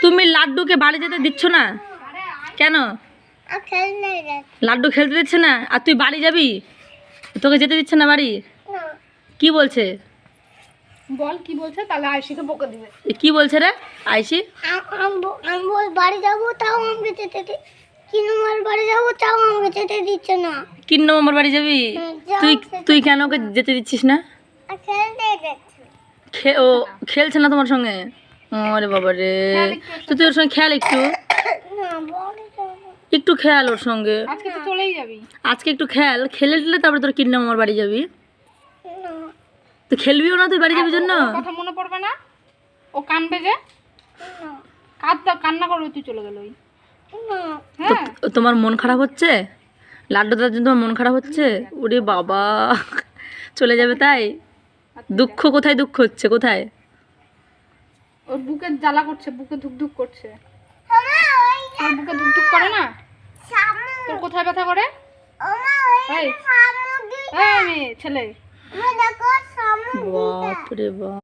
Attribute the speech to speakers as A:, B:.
A: তুমি লাড্ডুকে বাড়ি যেতে দিচ্ছ না কেন? লাড্ডু খেলতে দিচ্ছে না আর তুই বাড়ি যাবি? তোকে যেতে দিচ্ছে না বাড়ি? কি বলছে
B: বল, কি বলছে? তাহলে আয়শিকে বকে দিবে।
A: কি বলছে রে আয়শি?
C: আমি বাড়ি যাবো তাও আমাকে যেতে দে, কিনুমার বাড়ি যাবো তাও আমাকে যেতে দিচ্ছে না।
A: কিন্ন আমার বাড়ি যাবি? তুই তুই কেন ওকে যেতে দিচ্ছিস না?
C: খেলতে যাচ্ছে
A: ও খেলছে না তোমার সঙ্গে? আরে বাবা রে, তো তুই ওর সঙ্গে খেয়াল একটু,
C: না, বাড়ি যাবো।
A: একটু খেয়াল ওর সঙ্গে।
B: আজকে তো চলেই যাবি।
A: আজকে একটু খেয়াল, খেলে দিলে তারপরে তোর কিন্ন আমার বাড়ি যাবি।
C: না,
A: তো খেলবিও না তুই বাড়ি যাবি জন্য?
B: ওর কথা মনে পড়বে না? ও কানবে যে,
C: না,
B: কান্না করবে তুই চলে গেল।
C: না।
B: হ্যাঁ,
A: তোমার মন খারাপ হচ্ছে? লাড্ডু দাদার জন্য তোমার মন খারাপ হচ্ছে? ওরে বাবা, চলে যাবে তাই? দুঃখ কোথায়? দুঃখ হচ্ছে কোথায়?
B: ওর বুকে জ্বালা করছে, বুকে ধুকধুক করছে।
C: ওমা, ওই
B: তোর বুকে ধুকধুক করে না?
C: সামনে,
B: তোর কোথায় ব্যথা করে?
C: ওমা, ওই
B: এই
C: সামনে,
B: এই মেয়ে ছেলে,
C: দেখো সামনে।
A: বাপ রে বাপ।